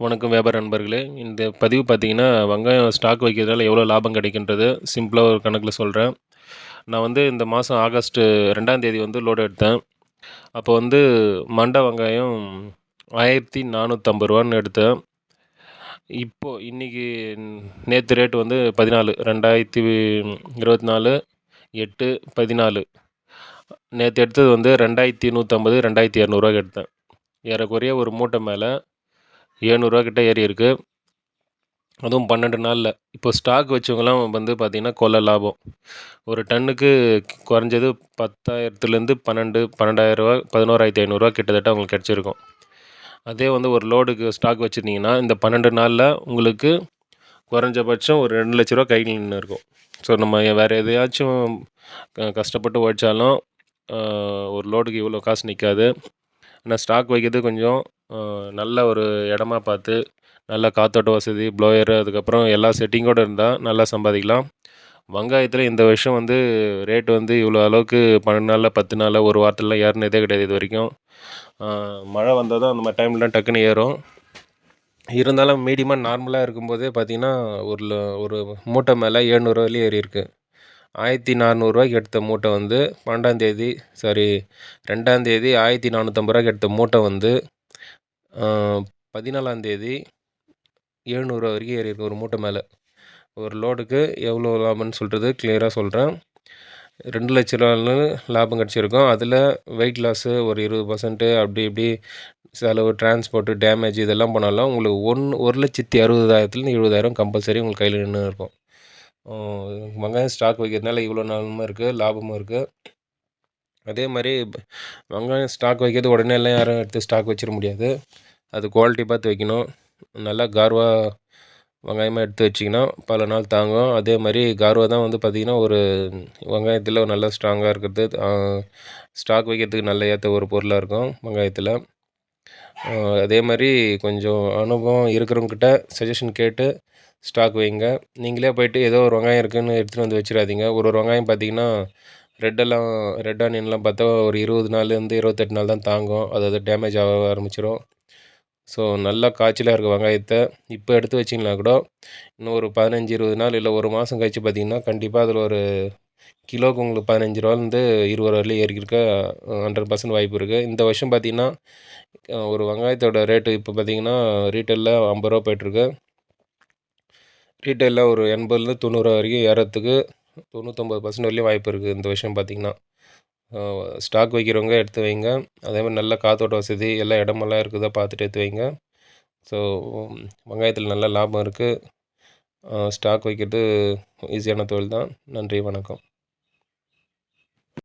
வணக்கம் வியாபார நண்பர்களே. இந்த பதிவு பார்த்தீங்கன்னா, வெங்காயம் ஸ்டாக் வைக்கிறதால எவ்வளோ லாபம் கிடைக்குன்றது சிம்பிளா ஒரு கணக்குல சொல்றேன். நான் வந்து இந்த மாதம் ஆகஸ்ட்டு 2ஆம் தேதி வந்து லோடு எடுத்தேன். அப்போ வந்து மண்டை வெங்காயம் ரூ. 1450ன்னு எடுத்தேன். இப்போ இன்னைக்கு நேத்து ரேட் வந்து 14 2024 8/14 நேத்து எடுத்தது வந்து 2150, 2200 எடுத்தேன். ஏறக்குறைய ஒரு மூட்டை மேல ரூ. 700 கிட்ட ஏறியிருக்கு. அதுவும் 12 நாள்ல. இப்போ ஸ்டாக் வச்சவங்கலாம் வந்து பார்த்தீங்கன்னா, கொள்ள லாபம். ஒரு டன்னுக்கு குறைஞ்சது 10,000லேருந்து 12,000 11,500 கிட்டத்தட்ட உங்களுக்கு கிடச்சிருக்கும். அதே வந்து ஒரு லோடுக்கு ஸ்டாக் வச்சிருந்தீங்கன்னா, இந்த 12 நாள்ல உங்களுக்கு குறைஞ்சபட்சம் ஒரு ரூ. 2,00,000 கையில நின்னு இருக்கும். ஸோ நம்ம வேறு எதையாச்சும் கஷ்டப்பட்டு உழைச்சாலும் ஒரு லோடுக்கு இவ்வளோ காசு நிற்காது. ஆனால் ஸ்டாக் வைக்கிறது கொஞ்சம் நல்ல ஒரு இடமா பார்த்து, நல்ல காத்தோட்ட வசதி, ப்ளோயரு அதுக்கப்புறம் எல்லா செட்டிங்கோடு இருந்தால் நல்லா சம்பாதிக்கலாம். வெங்காயத்தில் இந்த வருஷம் வந்து ரேட் வந்து இவ்வளோ அளவுக்கு 12 நாளில் 10 நாளில் ஒரு வாரத்துலலாம் ஏறினதே கிடையாது இது வரைக்கும். மழை வந்தால் தான் அந்த மாதிரி டைம்லாம் டக்குன்னு ஏறும். இருந்தாலும் மீடியமாக நார்மலாக இருக்கும்போதே பார்த்தீங்கன்னா, ஒரு மூட்டை மேலே ரூ. 700 ஏறியிருக்கு. ரூ. 1400 எடுத்த மூட்டை வந்து 2ஆம் தேதி ரூ. 1450 எடுத்த மூட்டை வந்து 14ஆம் தேதி ரூ. 700 வரைக்கும் ஏறியிருக்கு ஒரு மூட்டை மேலே. ஒரு லோடுக்கு எவ்வளோ லாபம்னு சொல்கிறது கிளியராக சொல்கிறேன். ரூ. 2,00,000 லாபம் கிடச்சிருக்கும். அதில் வெயிட் லாஸு ஒரு 20% அப்படி இப்படி செலவு, டிரான்ஸ்போர்ட்டு, டேமேஜ் இதெல்லாம் போனாலும் உங்களுக்கு 1,60,000லேருந்து 70,000 கம்பல்சரி உங்களுக்கு கையில் நின்று இருக்கும். வெங்காயம் ஸ்டாக் வைக்கிறதுனால இவ்வளோ நன்மை இருக்குது, லாபமும் இருக்குது. அதே மாதிரி வெங்காயம் ஸ்டாக் வைக்கிறது உடனேலாம் யாரும் எடுத்து ஸ்டாக் வச்சிட முடியாது. அது குவாலிட்டி பார்த்து வைக்கணும். நல்லா கார்வா வெங்காயமாக எடுத்து வச்சிங்கன்னா பல நாள் தாங்கும். அதே மாதிரி கார்வா தான் வந்து பார்த்திங்கன்னா ஒரு வெங்காயத்தில் நல்லா ஸ்ட்ராங்காக இருக்கிறது, ஸ்டாக் வைக்கிறதுக்கு நல்ல ஏற்ற ஒரு பொருளாக இருக்கும் வெங்காயத்தில். அதே மாதிரி கொஞ்சம் அனுபவம் இருக்கிறவங்ககிட்ட சஜஷன் கேட்டு ஸ்டாக் வைங்க. நீங்களே போய்ட்டு ஏதோ ஒரு வெங்காயம் இருக்குதுன்னு எடுத்துகிட்டு வந்து வச்சிடாதீங்க. ஒரு வெங்காயம் பார்த்திங்கன்னா ரெட் ஆனியன்லாம் பார்த்தா ஒரு 20 நாள்லேருந்து 28 நாள் தான் தாங்கும். அது டேமேஜ் ஆக ஆரம்பிச்சிடும். ஸோ நல்லா காய்ச்சலாக இருக்க வெங்காயத்தை இப்போ எடுத்து வச்சிங்கன்னா கூட இன்னும் ஒரு 15, 20 நாள் இல்லை ஒரு மாதம் கழித்து பார்த்திங்கன்னா கண்டிப்பாக அதில் ஒரு கிலோவுக்கு உங்களுக்கு 15 20 வரலையும் ஏறிக்கிருக்க 100% வாய்ப்பு இருக்குது. இந்த வருஷம் பார்த்திங்கன்னா ஒரு வெங்காயத்தோட ரேட்டு இப்போ பார்த்திங்கன்னா ரீட்டெயிலில் 50 போய்ட்டுருக்கு. ரீட்டெயிலில் ஒரு 80லேருந்து 90 வரைக்கும் ஏறத்துக்கு 99% வரலையும் வாய்ப்பு இருக்குது இந்த வருஷம் பார்த்திங்கன்னா. ஸ்டாக் வைக்கிறவங்க எடுத்து வைங்க. அதே மாதிரி நல்ல காத்தோட்ட வசதி எல்லா இடமெல்லாம் இருக்குதா பார்த்துட்டு எடுத்து வைங்க. ஸோ வெங்காயத்தில் நல்ல லாபம் இருக்குது. ஸ்டாக் வைக்கிறது ஈஸியான தொழில் தான். நன்றி, வணக்கம்.